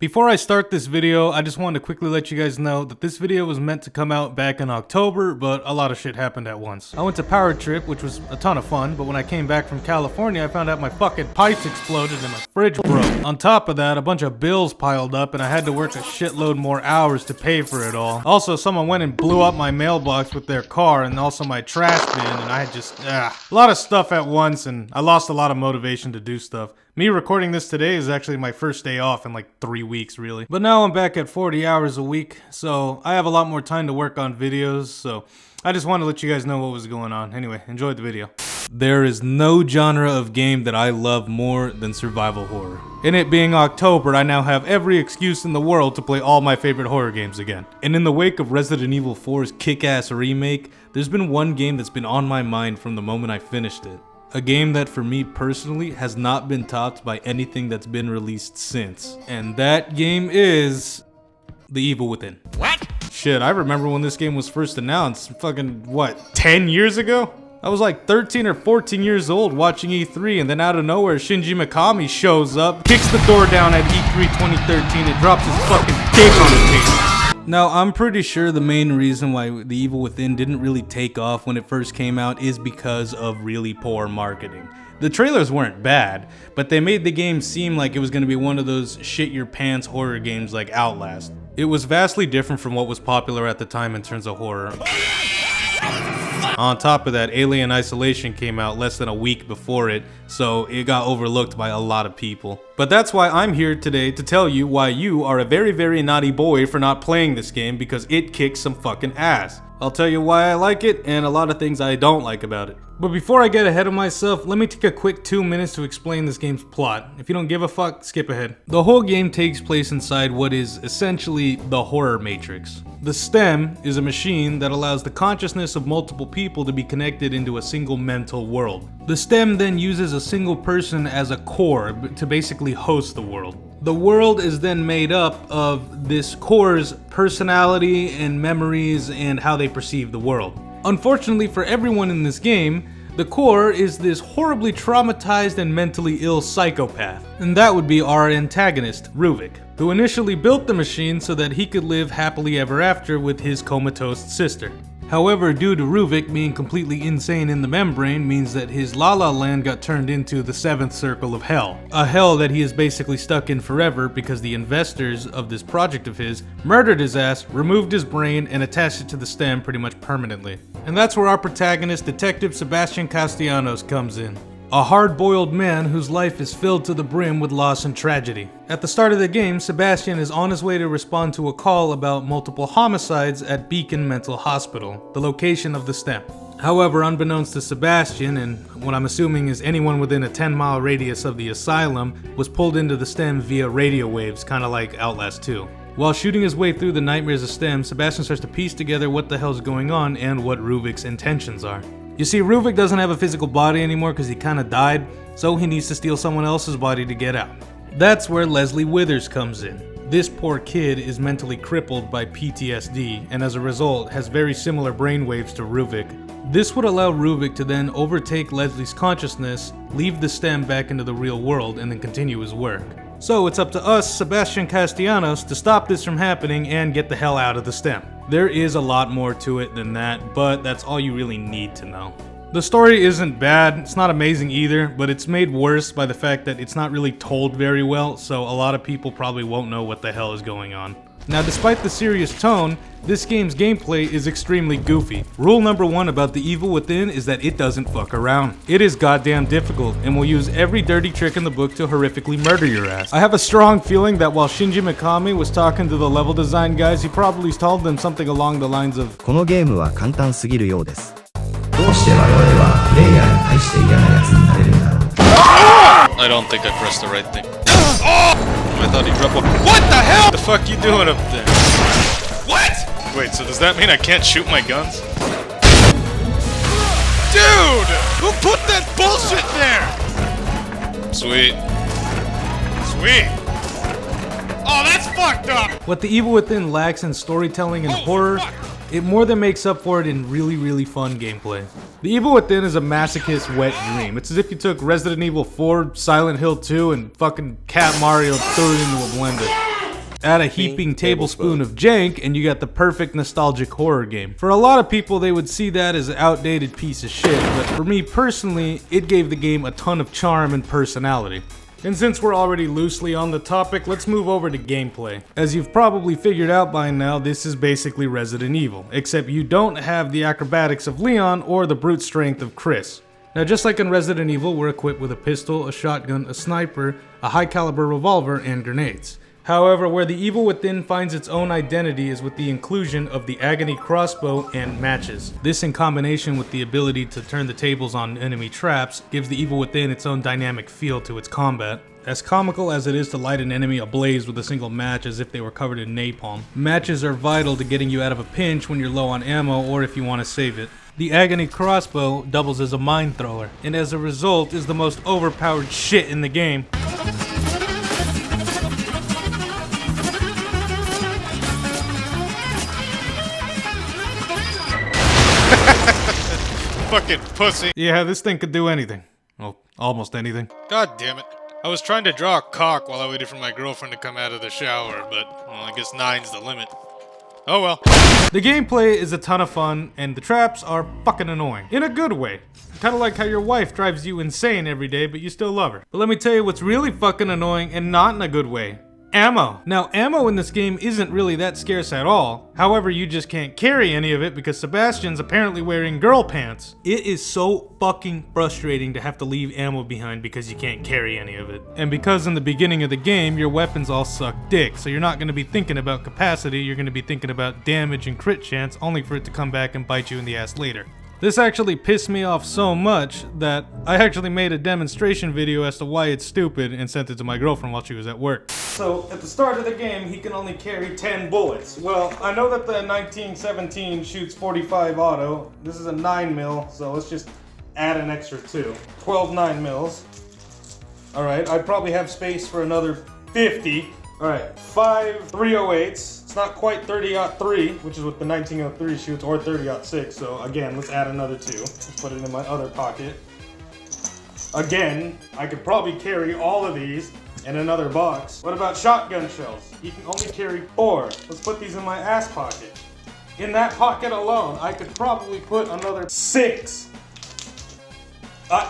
Before I start this video, I just wanted to quickly let you guys know that this video was meant to come out back in October, but a lot of shit happened at once. I went to Power Trip, which was a ton of fun, but when I came back from California, I found out my fucking pipes exploded and my fridge broke. On top of that, a bunch of bills piled up and I had to work a shitload more hours to pay for it all. Also, someone went and blew up my mailbox with their car and also my trash bin, and I had just, a lot of stuff at once, and I lost a lot of motivation to do stuff. Me recording this today is actually my first day off in like 3 weeks, really. But now I'm back at 40 hours a week, so I have a lot more time to work on videos, so I just wanted to let you guys know what was going on. Anyway, enjoy the video. There is no genre of game that I love more than survival horror. In it being October, I now have every excuse in the world to play all my favorite horror games again. And in the wake of Resident Evil 4's kick-ass remake, there's been one game that's been on my mind from the moment I finished it. A game that for me personally has not been topped by anything that's been released since. And that game is The Evil Within. What? Shit, I remember when this game was first announced, fucking, what, 10 years ago? I was like 13 or 14 years old watching E3, and then out of nowhere, Shinji Mikami shows up, kicks the door down at E3 2013, and drops his fucking dick on the table. Now, I'm pretty sure the main reason why The Evil Within didn't really take off when it first came out is because of really poor marketing. The trailers weren't bad, but they made the game seem like it was going to be one of those shit-your-pants horror games like Outlast. It was vastly different from what was popular at the time in terms of horror. On top of that, Alien Isolation came out less than a week before it, so it got overlooked by a lot of people. But that's why I'm here today to tell you why you are a very, very naughty boy for not playing this game, because it kicks some fucking ass. I'll tell you why I like it and a lot of things I don't like about it. But before I get ahead of myself, let me take a quick 2 minutes to explain this game's plot. If you don't give a fuck, skip ahead. The whole game takes place inside what is essentially the horror matrix. The stem is a machine that allows the consciousness of multiple people to be connected into a single mental world. The stem then uses a single person as a core to basically host the world. The world is then made up of this core's personality and memories and how they perceive the world. Unfortunately for everyone in this game, the core is this horribly traumatized and mentally ill psychopath. And that would be our antagonist, 𝑬𝑽𝑰𝑳, who initially built the machine so that he could live happily ever after with his comatose sister. However, due to 𝑬𝑽𝑰𝑳 being completely insane in the membrane means that his La La Land got turned into the 7th circle of hell. A hell that he is basically stuck in forever because the investors of this project of his murdered his ass, removed his brain, and attached it to the stem pretty much permanently. And that's where our protagonist, Detective Sebastian Castellanos, comes in. A hard-boiled man whose life is filled to the brim with loss and tragedy. At the start of the game, Sebastian is on his way to respond to a call about multiple homicides at Beacon Mental Hospital, the location of the stem. However, unbeknownst to Sebastian, and what I'm assuming is anyone within a 10-mile radius of the asylum, was pulled into the stem via radio waves, kinda like Outlast 2. While shooting his way through the nightmares of STEM, Sebastian starts to piece together what the hell's going on and what 𝑬𝑽𝑰𝑳's intentions are. You see, 𝑬𝑽𝑰𝑳 doesn't have a physical body anymore because he kinda died, so he needs to steal someone else's body to get out. That's where Leslie Withers comes in. This poor kid is mentally crippled by PTSD, and as a result has very similar brainwaves to 𝑬𝑽𝑰𝑳. This would allow 𝑬𝑽𝑰𝑳 to then overtake Leslie's consciousness, leave the stem back into the real world, and then continue his work. So it's up to us, Sebastian Castellanos, to stop this from happening and get the hell out of the stem. There is a lot more to it than that, but that's all you really need to know. The story isn't bad, it's not amazing either, but it's made worse by the fact that it's not really told very well, so a lot of people probably won't know what the hell is going on. Now, despite the serious tone, this game's gameplay is extremely goofy. Rule number 1 about The Evil Within is that it doesn't fuck around. It is goddamn difficult and will use every dirty trick in the book to horrifically murder your ass. I have a strong feeling that while Shinji Mikami was talking to the level design guys, he probably told them something along the lines of, このゲームは簡単すぎるようです。どうして我々はプレイヤーに対して嫌なやつになれるんだろう。 I don't think I pressed the right thing. I thought he dropped one. What the hell? The fuck you doing up there? What? Wait, so does that mean I can't shoot my guns? Dude! Who put that bullshit there? Sweet. Sweet. Oh, that's fucked up! What The Evil Within lacks in storytelling and horror, it more than makes up for it in really, really fun gameplay. The Evil Within is a masochist's wet dream. It's as if you took Resident Evil 4, Silent Hill 2, and fucking Cat Mario and threw it into a blender. Add a heaping tablespoon of jank and you got the perfect nostalgic horror game. For a lot of people, they would see that as an outdated piece of shit, but for me personally, it gave the game a ton of charm and personality. And since we're already loosely on the topic, let's move over to gameplay. As you've probably figured out by now, this is basically Resident Evil, except you don't have the acrobatics of Leon or the brute strength of Chris. Now just like in Resident Evil, we're equipped with a pistol, a shotgun, a sniper, a high caliber revolver, and grenades. However, where the evil within finds its own identity is with the inclusion of the agony crossbow and matches. This, in combination with the ability to turn the tables on enemy traps, gives the evil within its own dynamic feel to its combat. As comical as it is to light an enemy ablaze with a single match as if they were covered in napalm, matches are vital to getting you out of a pinch when you're low on ammo or if you want to save it. The agony crossbow doubles as a mine thrower, and as a result is the most overpowered shit in the game. Fucking pussy. Yeah, this thing could do anything. Well, almost anything. God damn it. I was trying to draw a cock while I waited for my girlfriend to come out of the shower, but, well, I guess 9's the limit. Oh well. The gameplay is a ton of fun, and the traps are fucking annoying. In a good way. Kinda like how your wife drives you insane every day, but you still love her. But let me tell you what's really fucking annoying, and not in a good way. Ammo. Now, ammo in this game isn't really that scarce at all. However, you just can't carry any of it because Sebastian's apparently wearing girl pants. It is so fucking frustrating to have to leave ammo behind because you can't carry any of it. And because in the beginning of the game, your weapons all suck dick, so you're not going to be thinking about capacity, you're going to be thinking about damage and crit chance, only for it to come back and bite you in the ass later. This actually pissed me off so much that I actually made a demonstration video as to why it's stupid and sent it to my girlfriend while she was at work. So, at the start of the game, he can only carry 10 bullets. Well, I know that the 1917 shoots 45 auto. This is a 9mm, so let's just add an extra 2. 12 9mm. Alright, I'd probably have space for another 50. Alright, 5 308s. It's not quite 30-03, which is what the 1903 shoots, or 30-06. So again, let's add another 2. Let's put it in my other pocket. Again, I could probably carry all of these in another box. What about shotgun shells? You can only carry 4. Let's put these in my ass pocket. In that pocket alone, I could probably put another 6.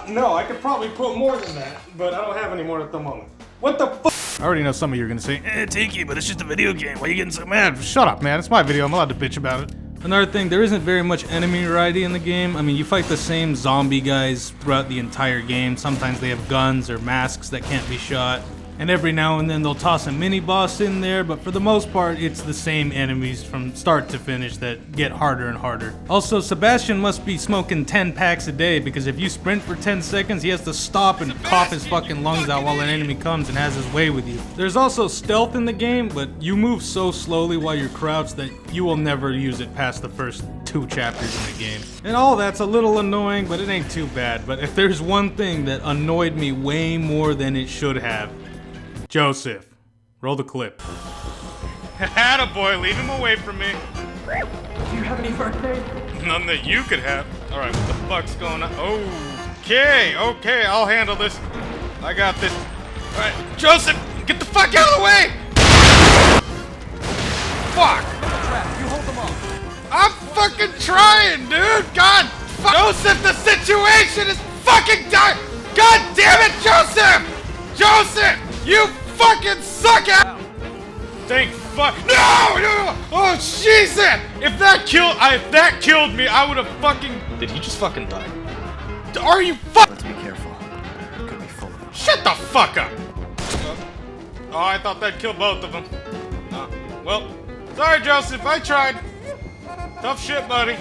No, I could probably put more than that, but I don't have any more at the moment. What the fuck? I already know some of you are gonna say, Tiki, but it's just a video game. Why are you getting so mad? Shut up, man. It's my video. I'm allowed to bitch about it. Another thing, there isn't very much enemy variety in the game. I mean, you fight the same zombie guys throughout the entire game. Sometimes they have guns or masks that can't be shot. And every now and then they'll toss a mini-boss in there, but for the most part, it's the same enemies from start to finish that get harder and harder. Also, Sebastian must be smoking 10 packs a day, because if you sprint for 10 seconds, he has to stop and cough his fucking lungs out while an enemy comes and has his way with you. There's also stealth in the game, but you move so slowly while you're crouched that you will never use it past the first 2 chapters in the game. And all that's a little annoying, but it ain't too bad. But if there's one thing that annoyed me way more than it should have, Joseph. Roll the clip. Attaboy, leave him away from me. Do you have any birthday? None that you could have. Alright, what the fuck's going on? Okay, I'll handle this. I got this. Alright, Joseph, get the fuck out of the way! Fuck! You hold them off. I'm fucking trying, dude! God fuck! Joseph, the situation is fucking dire! God damn it, Joseph! Joseph! You fucking suck at. Thank fuck. No! Oh Jesus! If that killed me, I would have fucking. Did he just fucking die? Are you fuck? Let's be careful. It could be full of them. Shut the fuck up! Oh, I thought that'd kill both of them. Well, sorry, Joseph. I tried. Tough shit, buddy.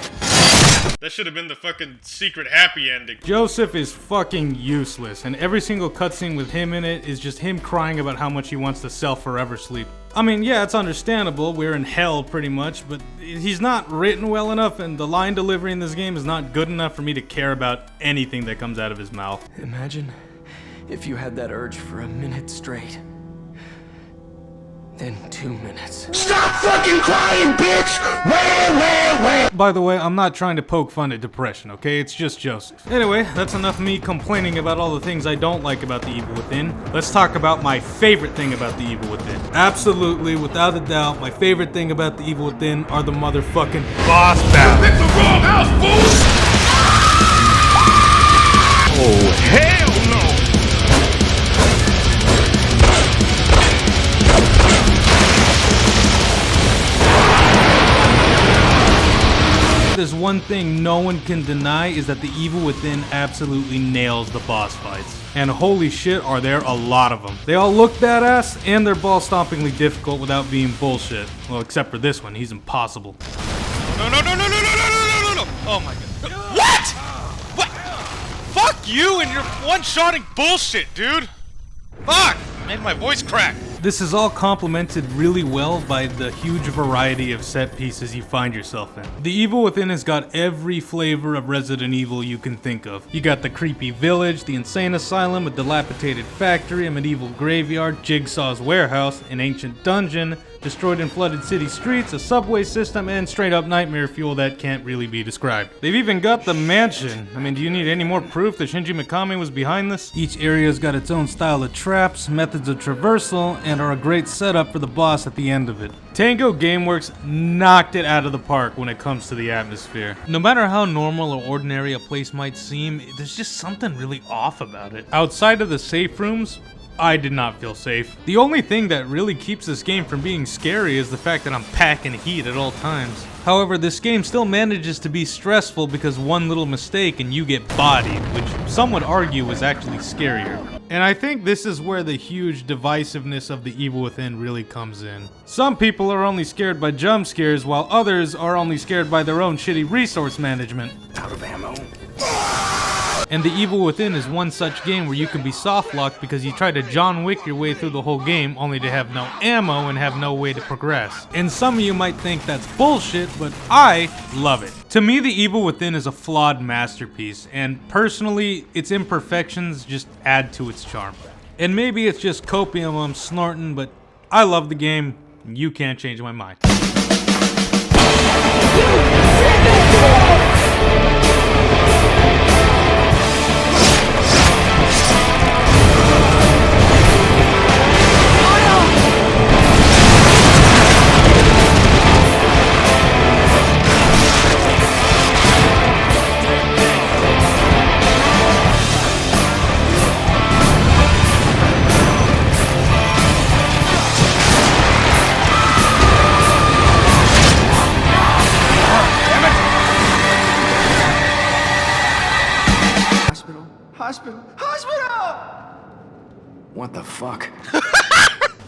That should have been the fucking secret happy ending. Joseph is fucking useless, and every single cutscene with him in it is just him crying about how much he wants to sell forever sleep. I mean, yeah, it's understandable, we're in hell pretty much, but he's not written well enough, and the line delivery in this game is not good enough for me to care about anything that comes out of his mouth. Imagine if you had that urge for a minute straight. Within 2 minutes. Stop fucking crying, bitch! Where? By the way, I'm not trying to poke fun at depression, okay? It's just Joseph. Anyway, that's enough of me complaining about all the things I don't like about The Evil Within. Let's talk about my favorite thing about The Evil Within. Absolutely, without a doubt, my favorite thing about The Evil Within are the motherfucking boss battles. Pick the wrong house, fool! Oh, hell no! There's one thing no one can deny is that The Evil Within absolutely nails the boss fights. And holy shit, are there a lot of them. They all look badass, and they're ball-stompingly difficult without being bullshit. Well, except for this one, he's impossible. No. Oh my god. What? What? Fuck you and your one-shotting bullshit, dude. Fuck! Made my voice crack. This is all complemented really well by the huge variety of set pieces you find yourself in. The Evil Within has got every flavor of Resident Evil you can think of. You got the creepy village, the insane asylum, a dilapidated factory, a medieval graveyard, Jigsaw's warehouse, an ancient dungeon, destroyed and flooded city streets, a subway system, and straight up nightmare fuel that can't really be described. They've even got the mansion. I mean, do you need any more proof that Shinji Mikami was behind this? Each area's got its own style of traps, methods of traversal, and are a great setup for the boss at the end of it. Tango Gameworks knocked it out of the park when it comes to the atmosphere. No matter how normal or ordinary a place might seem, there's just something really off about it. Outside of the safe rooms, I did not feel safe. The only thing that really keeps this game from being scary is the fact that I'm packing heat at all times. However, this game still manages to be stressful because one little mistake and you get bodied, which some would argue was actually scarier. And I think this is where the huge divisiveness of The Evil Within really comes in. Some people are only scared by jump scares, while others are only scared by their own shitty resource management. Out of ammo. And The Evil Within is one such game where you can be soft-locked because you try to John Wick your way through the whole game only to have no ammo and have no way to progress. And some of you might think that's bullshit, but I love it. To me, The Evil Within is a flawed masterpiece, and personally, its imperfections just add to its charm. And maybe it's just copium I'm snorting, but I love the game, and you can't change my mind. Hospital! What the fuck?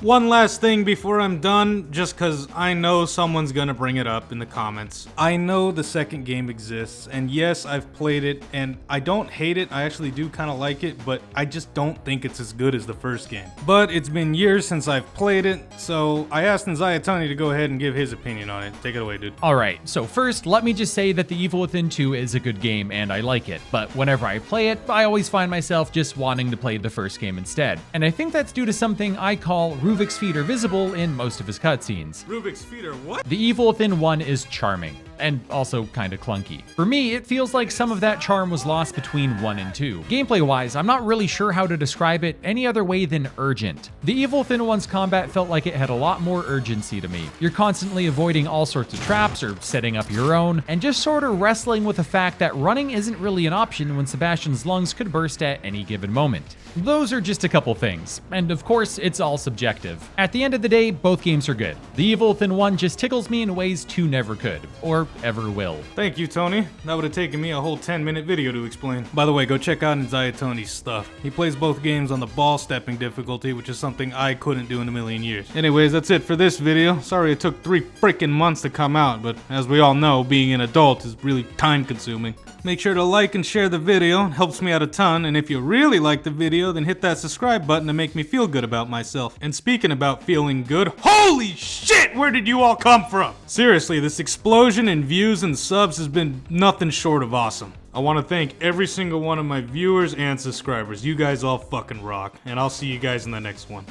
One last thing before I'm done, just cause I know someone's gonna bring it up in the comments. I know the second game exists, and yes, I've played it, and I don't hate it, I actually do kinda like it, but I just don't think it's as good as the first game. But it's been years since I've played it, so I asked Anxietony to go ahead and give his opinion on it. Take it away, dude. Alright, so first, let me just say that The Evil Within 2 is a good game, and I like it, but whenever I play it, I always find myself just wanting to play the first game instead. And I think that's due to something I call Ruvik's feet are visible in most of his cutscenes. Rubik's feet are what? The Evil Within 1 is charming, and also kinda clunky. For me, it feels like some of that charm was lost between 1 and 2. Gameplay-wise, I'm not really sure how to describe it any other way than urgent. The Evil Within 1's combat felt like it had a lot more urgency to me. You're constantly avoiding all sorts of traps or setting up your own, and just sort of wrestling with the fact that running isn't really an option when Sebastian's lungs could burst at any given moment. Those are just a couple things, and of course, it's all subjective. At the end of the day, both games are good. The Evil Within 1 just tickles me in ways 2 never could, or ever will. Thank you, Tony. That would have taken me a whole 10-minute video to explain. By the way, go check out Anxietony's stuff. He plays both games on the ball stepping difficulty, which is something I couldn't do in a million years. Anyways, that's it for this video. Sorry it took 3 freaking months to come out, but as we all know, being an adult is really time consuming. Make sure to like and share the video, it helps me out a ton, and if you really like the video, then hit that subscribe button to make me feel good about myself. And speaking about feeling good, holy shit, where did you all come from? Seriously, this explosion in views and subs has been nothing short of awesome. I want to thank every single one of my viewers and subscribers. You guys all fucking rock, and I'll see you guys in the next one.